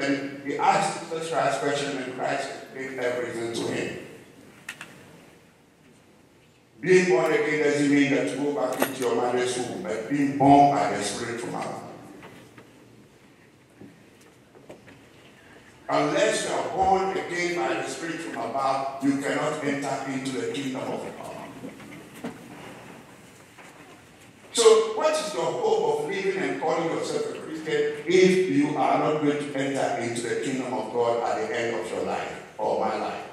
And he asked the Christ question, and Christ gave everything to him. Being born again doesn't mean that you go back into your mother's womb, but being born by the Spirit from above. Unless you are born again by the Spirit from above, you cannot enter into the kingdom of God. So, what is your hope of living and calling yourself a Christian if you are not going to enter into the kingdom of God at the end of your life or my life?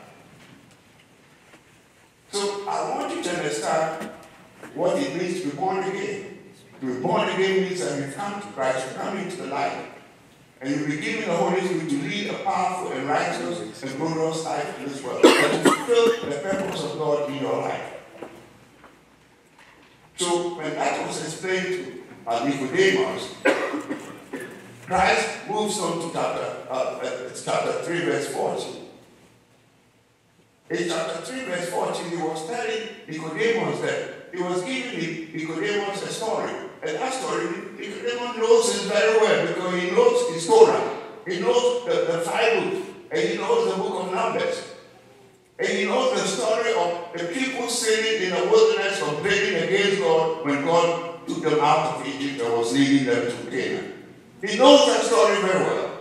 So, I want you to understand what it means to be born again. To be born again means that you come to Christ, you come into the light, and you be given the Holy Spirit to lead a powerful and righteous and glorious life in this world, and to fulfill the purpose of God in your life. So, when that was explained to Nicodemus, Christ moves on to chapter 3, verse 14. In chapter 3, verse 14, he was telling Nicodemus that he was giving Nicodemus a story. And that story, Nicodemus knows it very well because he knows his Torah. He knows the 5 books. And he knows the book of Numbers. And he knows the story of the people sitting in the wilderness complaining against God when God took them out of Egypt and was leading them to Canaan. He knows that story very well.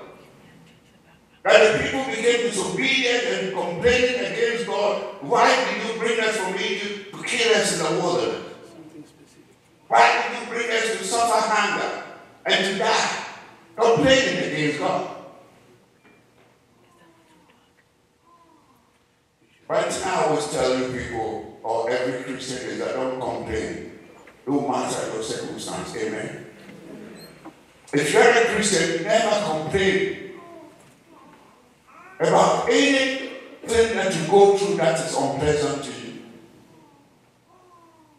That the people became disobedient and complaining against God. Why did you bring us from Egypt to kill us in the wilderness? Why did you bring us to suffer hunger and to die? Complaining against God. But I always tell you people, or every Christian, is that don't complain. No matter your circumstance. Amen. If you're a Christian, never complain about anything that you go through that is unpleasant to you.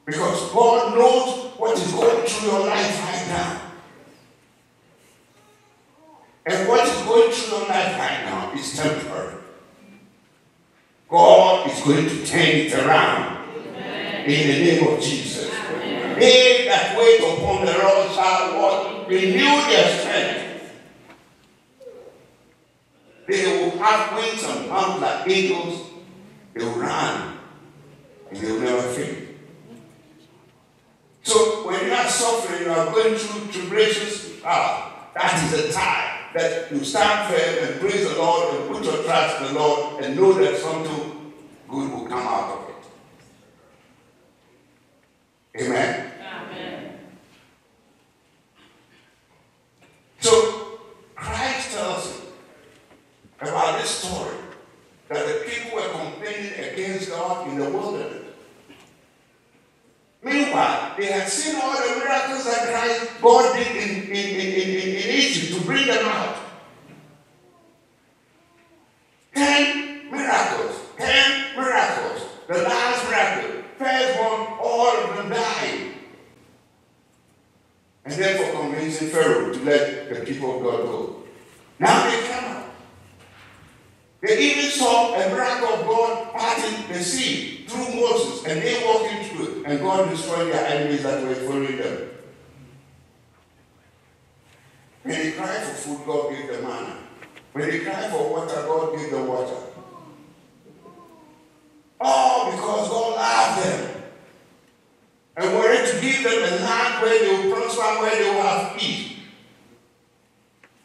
Because God knows what is going through your life right now. And what is going through your life right now is temporary. God is going to turn it around. Amen. In the name of Jesus. Amen. They that wait upon the Lord shall what? Renew their strength. They will have wings and mount like eagles. They will run and they will never fail. So when you are suffering, you are going through tribulations, that is the time that you stand firm and praise the Lord and put your trust in the Lord and know that something good will come out of it. Amen? Amen. So Christ tells you about this story that the people were complaining against God in the wilderness. Meanwhile, they had seen all the miracles that God did in Egypt to bring them out. 10 miracles. 10 miracles. The last miracle, firstborn, all of them died. And then for convincing Pharaoh to let the people of God go. Now they come out. They even saw a miracle of God parting the sea through Moses, and they walking through it, and God destroyed their enemies that were following them. When they cried for food, God gave them manna. When they cried for water, God gave them water. All because God loved them and wanted to give them a land where they will prosper, where they will have peace.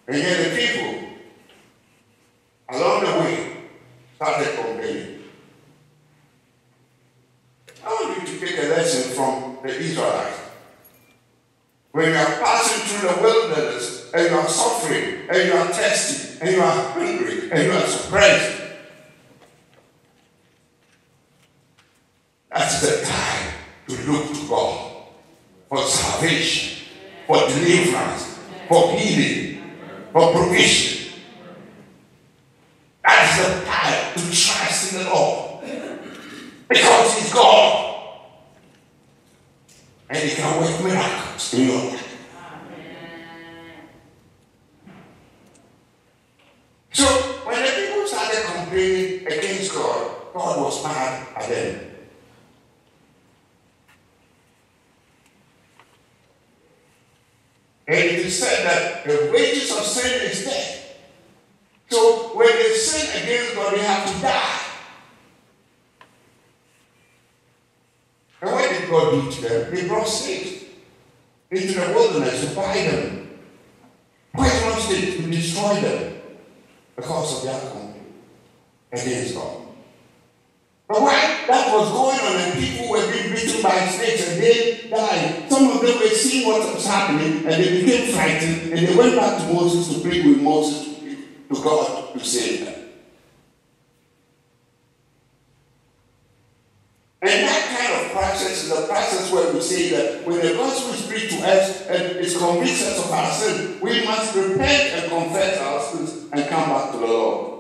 And yet the people along the way started complaining. I want you to take a lesson from the Israelites. When you are passing through the wilderness and you are suffering and you are thirsty and you are hungry and you are suppressed, that's the time to look to God for salvation, for deliverance, for healing, for provision. That's the time to trust in the Lord. Because He's God. And He can work miracles in your life. So, when the people started complaining against God, God was mad at them. And it is said that the wages of sin is death. against God, they have to die. And what did God do to them? He brought snakes into the wilderness to bite them. Poisonous snakes to destroy them because of their conflict against God. But while that was going on and people were being bitten by snakes and they died, some of them were seeing what was happening and they became frightened and they went back to Moses to plead with Moses to God to save them. And that kind of process is a process where we say that when the gospel is preached to us and it convicts us of our sin, we must repent and confess our sins and come back to the Lord.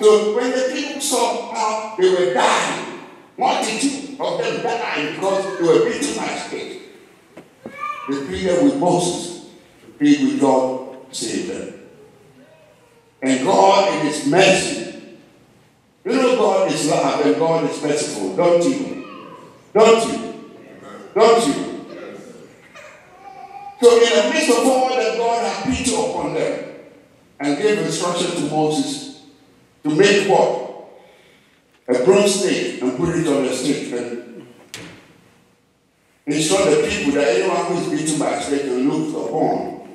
So when the people saw how they were dying, multitude of them dying because they were beaten by snakes, they pleaded with Moses to plead with God to save them. And God in His mercy, you know God is love and God is merciful, don't you? Don't you? Don't you? So in the midst of all that, God had pity upon them and gave instruction to Moses to make what? A bronze snake and put it on the snake and instruct the people that anyone who is beaten by a snake and looked upon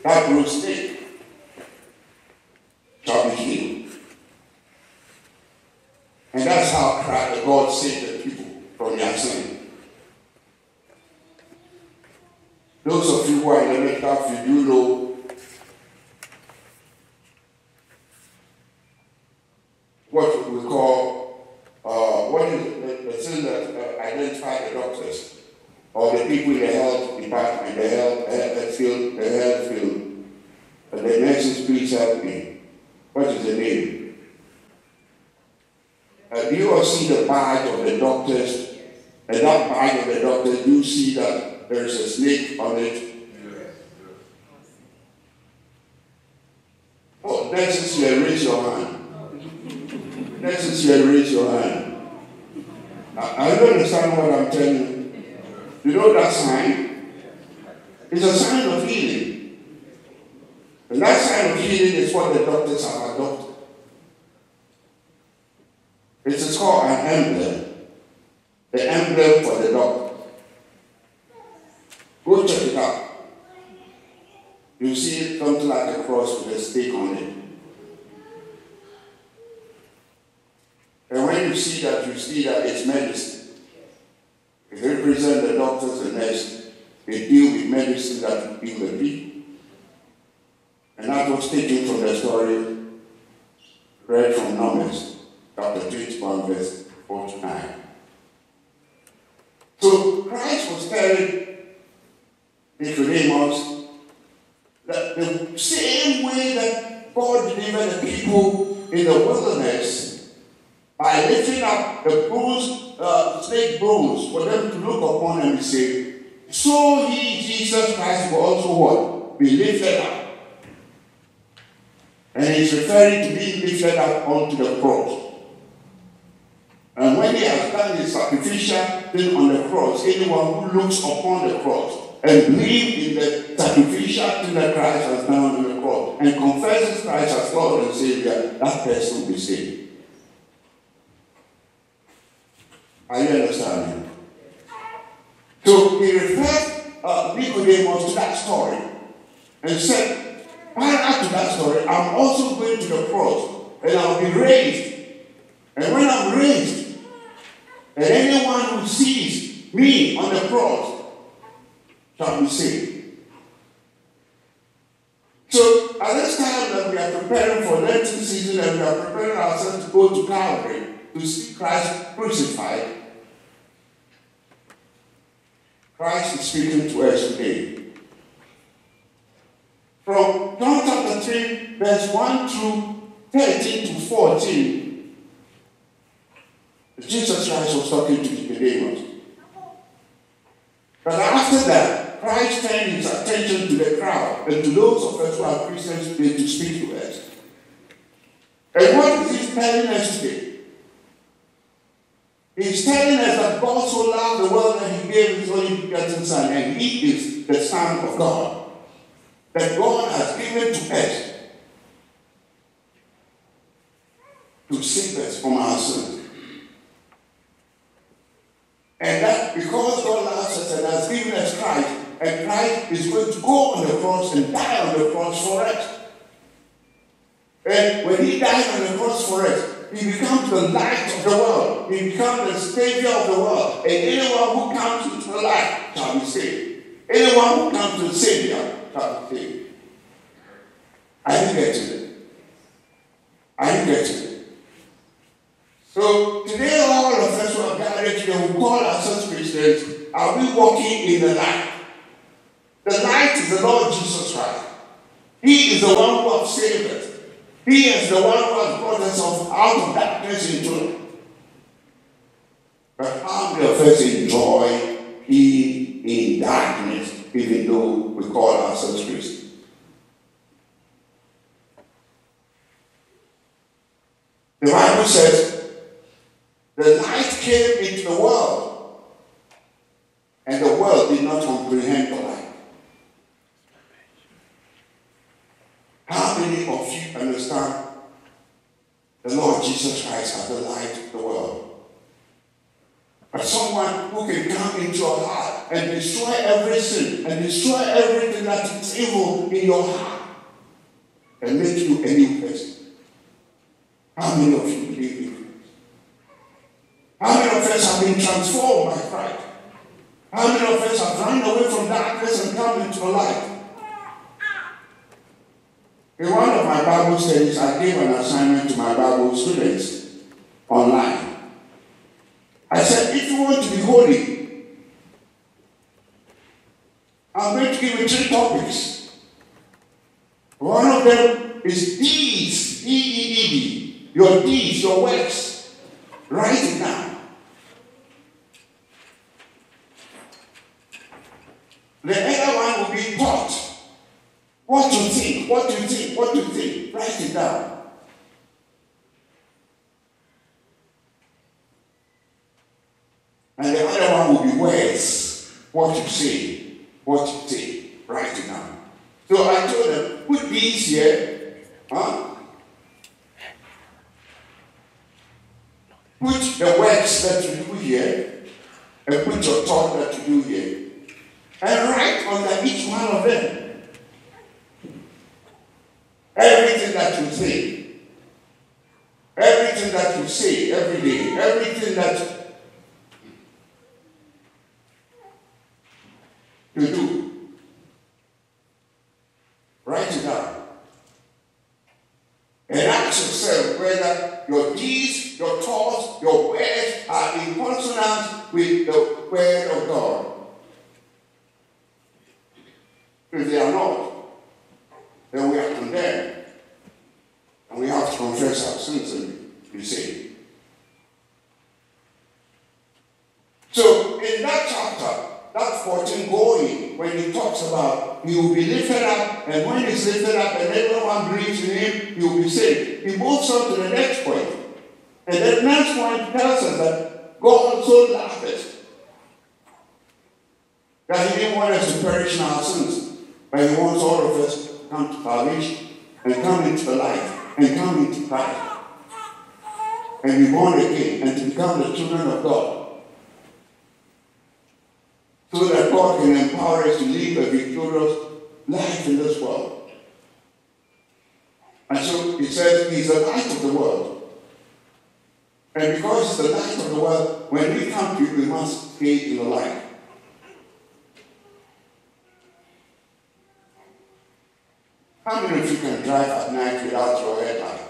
that bronze snake shall be healed. And that's how God saved the people from their sin. Those of you who are in the medical field, you know what we call, what is the thing that identify the doctors or the people in the health department, the health field, and the nurses, please help me. What is the name? Do you all see the badge of the doctors? And that badge of the doctors, you see that there is a snake on it. Oh, nurses here, raise your hand. Nurses here, raise your hand. I don't understand what I'm telling you. You know that sign? It's a sign of healing. And that sign of healing is what the doctors have adopted. It is called an emblem. The emblem for the doctor. Go check it out. You see something like a cross with a stake on it. And when you see that it's medicine. It represents the doctors and nurses. They deal with medicine that will heal the people. And that was taken from the story read from Numbers, chapter 21, verse 49. So Christ was telling Nicodemus that the same way that God delivered the people in the wilderness by lifting up the bruised, snake bones for them to look upon and be saved, so He, Jesus Christ, will also what? Be lifted up. And He's referring to being lifted up onto the cross. And when He has done His sacrificial thing on the cross, anyone who looks upon the cross and believes in the sacrificial thing that Christ has done on the cross and confesses Christ as Lord and Savior, that person will be saved. Are you understanding? So He referred Nicodemus to that story and said, prior to that story, I'm also going to the cross and I'll be raised. And when I'm raised, and anyone who sees me on the cross shall be saved. So at this time that we are preparing for Lenten season and we are preparing ourselves to go to Calvary to see Christ crucified, Christ is speaking to us today. From John chapter 3, verse 1 through 13 to 14, Jesus Christ was talking to Nicodemus. But after that, Christ turned His attention to the crowd and to those of us who are Christians today to speak to us. And what is He telling us today? He's telling us that God so loved the world that He gave His only begotten Son, and He is the Son of God. That God has given given to us to save us from our sins. And that because God loves us and has given us Christ, and Christ is going to go on the cross and die on the cross for us. And when he died on the cross for us, he becomes the light of the world. He becomes the savior of the world. And anyone who comes into the light shall be saved. Anyone who comes to the savior shall be saved. I didn't get it. I didn't get it. So today all of us who are gathered today, who call ourselves Christians, are we walking in the light? The light is the Lord Jesus Christ. He is the one who has saved us. He is the one who has brought us out of darkness into light. But how many of us enjoy being in darkness, even though we call ourselves Christians? The Bible says, the light came into the world, and the world did not comprehend the light. How many of you understand the Lord Jesus Christ as the light of the world? But someone who can come into your heart and destroy every sin and destroy everything that is evil in your heart and make you a new person. How many of you believe in Christ? How many of us have been transformed by Christ? How many of us have run away from darkness and come into the light? In one of my Bible studies, I gave an assignment to my Bible students online. I said, if you want to be holy, I'm going to give you 3 topics. One of them is deeds, D-E-E-D, your deeds, your works. Write it down. The other one will be thought. What you think, what you think, what you think. Write it down. And the other one will be words. What you say, what you say. Write it down. So I told them, put these here. Put the words that you do here, and put your thought that you do here. And write under each one of them. Everything that you think, everything that you say every day, everything that you do, write it down. And ask yourself whether your deeds, your thoughts, your words are in consonance with the word of God. If they are not, then we are condemned. And we have to confess our sins and be saved. So in that chapter, that 14 going, when he talks about he will be lifted up, and when he's lifted up and everyone believes in him, he will be saved. He moves on to the next point. And the next point tells us that God so loved us that he didn't want us to perish in our sins, but he wants all of us to come to salvation and come into the light and come into Christ and be born again and to become the children of God, so that God can empower us to live a victorious life in this world. And so he says he's the light of the world. And because he's the light of the world, when we come to you, we must stay in the light. How many of you can drive at night without your headlight?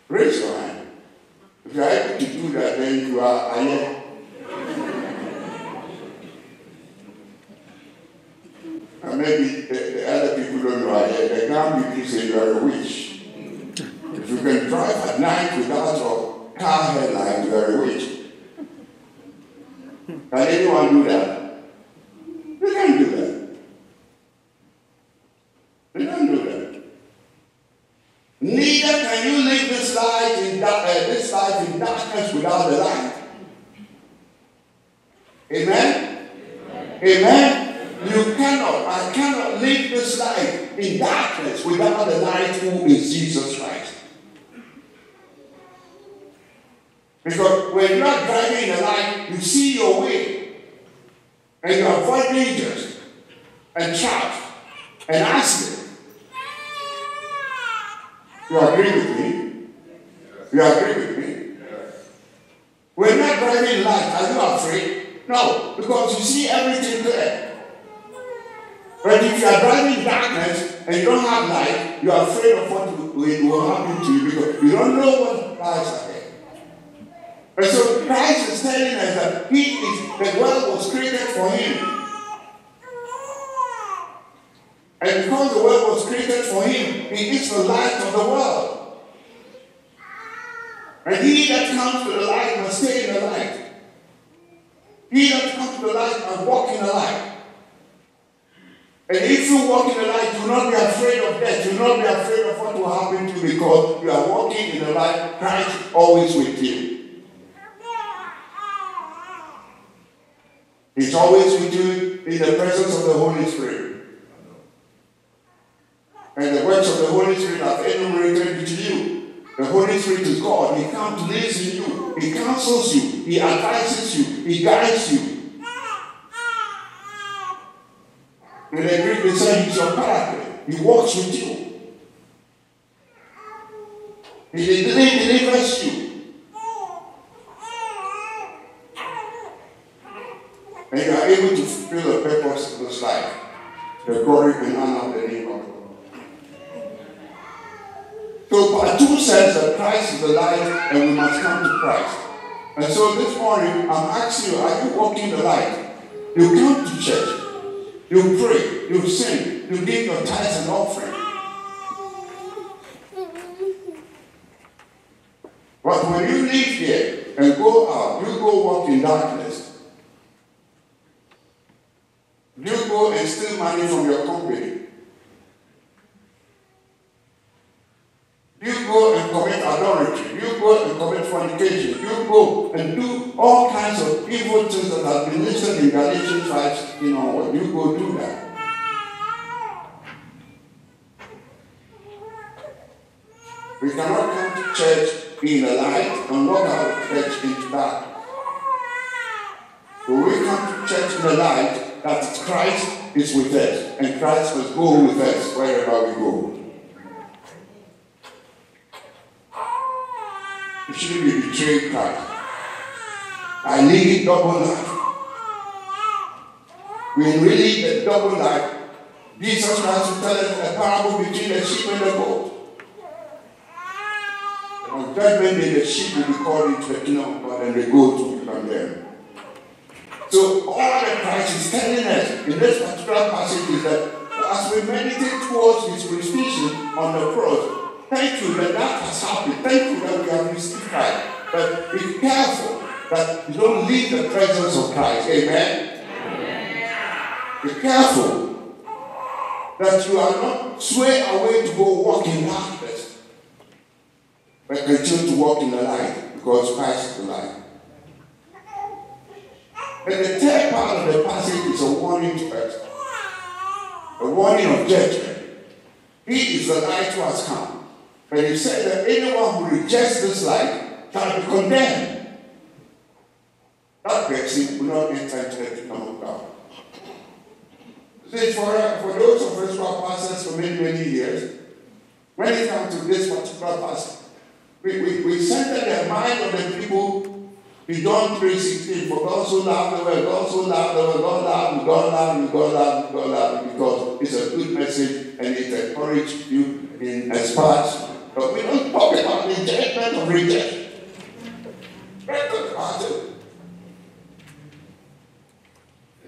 Raise your hand. If you are able to do that, then you are alert. And maybe the other people don't know alert. The ground people say you are a witch. If you can drive at night without your car headlight, you are a witch. Can anyone do that? They can't do that. They can't do that. Neither can you live this life in darkness without the light. Amen? Amen? You cannot, I cannot live this life in darkness darkness without the light who is Jesus Christ. Because when you are driving in the light, you see your way. And you avoid dangers and traps and accidents. You agree with me? You agree with me? When you are driving in light, are you afraid? No, because you see everything clear. But if you are driving in darkness and you don't have light, you are afraid of what will happen to you because you don't know what lies ahead. And so Christ is telling us that the world was created for him. And because the world was created for him, he is the light of the world. And he that comes to the light must stay in the light. He that comes to the light and walk in the light. And if you walk in the light, do not be afraid of death. Do not be afraid of what will happen to you because you are walking in the light. Christ is always with you. He's always with you in the presence of the Holy Spirit. And the works of the Holy Spirit are enumerated to you. The Holy Spirit is God. He comes to live in you. He counsels you. He advises you. He guides you. In the Greek, they say he's your paraclete. He walks with you. He delivers you. And you are able to fulfill the purpose of this life. The glory and honor of the name of God. So part 2 says that Christ is the light and we must come to Christ. And so this morning, I'm asking you, are you walking the light? You come to church. You pray, you sing, you give your tithes and offering. But when you leave here and go out, you go walk in darkness. You go and steal money from your company. You go and commit adultery. You go and commit fornication. You go and do all kinds of evil things that have been listed in Galatians 5:16 onward. You go do that. We cannot come to church in the light and walk out of church into darkness. When we come to church in the light, that Christ is with us. And Christ must go with us wherever we go. You shouldn't be betraying Christ. I lead double life. When we lead the double life, Jesus Christ will tell us the parable between the sheep and the goat. And on judgment day, the sheep will be called into the kingdom of God and the goat will be condemned. So all that Christ is telling us in this particular passage is that as we meditate towards his crucifixion on the cross, thank you that has happened. Thank you that we have received Christ. But be careful that you don't leave the presence of Christ. Amen? Amen. Be careful that you are not swayed away to go walk in darkness, but continue to walk in the light because Christ is the light. And the third part of the passage is a warning to us. A warning of judgment. He is the light who has come. But he said that anyone who rejects this light shall be condemned. That person will not enter into the kingdom of God. See, for those of us who are pastors for many, many years, when it comes to this particular passage, we center the mind of the people in John 3:16. For God so loved the world, God so loved the world, God loved you, God loved you, God loved you, God loved you, because it's a good message and it encourages you in as parts. But we don't talk about the judgment of rejection. Let's talk about it.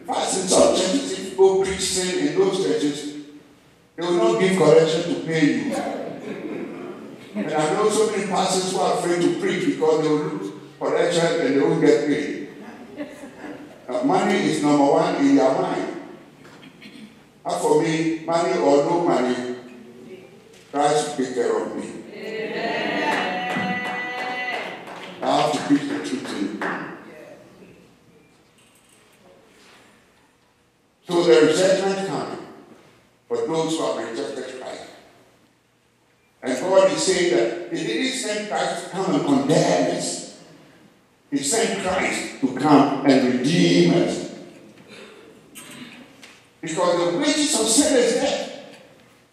In fact, in some churches, if you go preach sin in those churches, they will not give correction to pay you. And I know so many pastors who are afraid to preach because they will lose correction and they won't get paid. Money is number one in your mind. As for me, money or no money, Christ will take care of me. I have to preach the truth to you. So there is judgment coming for those who have rejected Christ. God is saying that He didn't send Christ to come and condemn us. He sent Christ to come and redeem us. Because the wages of sin is death.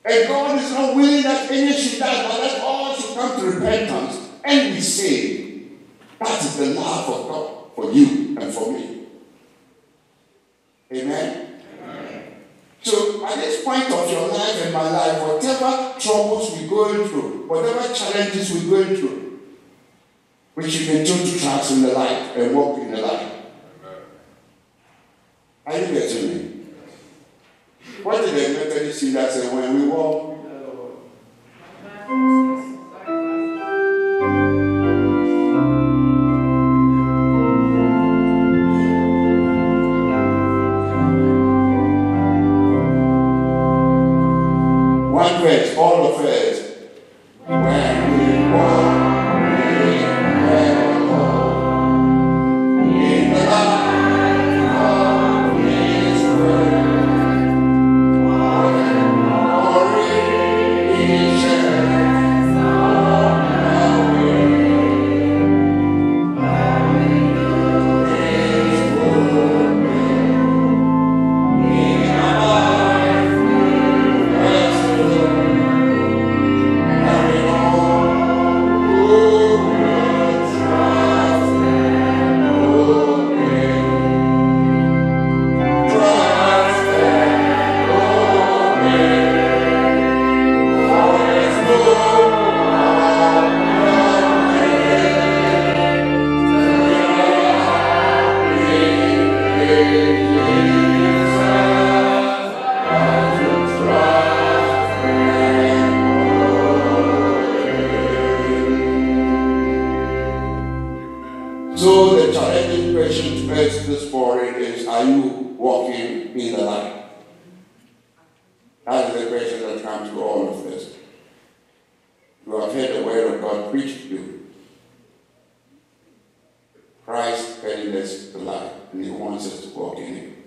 And God is not willing that any should die, but that all should come to repentance and be saved. That is the love of God for you and for me. Amen? Amen. So at this point of your life and my life, whatever troubles we're going through, whatever challenges we're going through, we should continue to trust in the light and walk in the light. Are you getting me? What did the Methodist see that said when we walk? One verse, all of us. When we walk in the Lord, in the light of His word. So the challenging question to us this morning is, are you walking in the light? That is the question that comes to all of us. You have heard the word of God preached to you. Christ telling us the light, and He wants us to walk in it.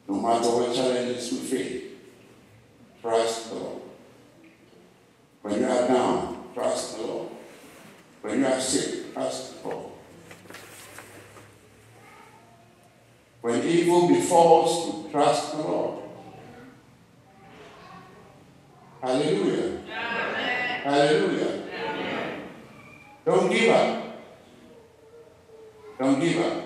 No matter what challenges we face, trust the Lord. When you are down, trust the Lord. When you are sick, trust the Lord. When evil befalls you, trust the Lord. Hallelujah. Amen. Hallelujah. Amen. Don't give up. Don't give up.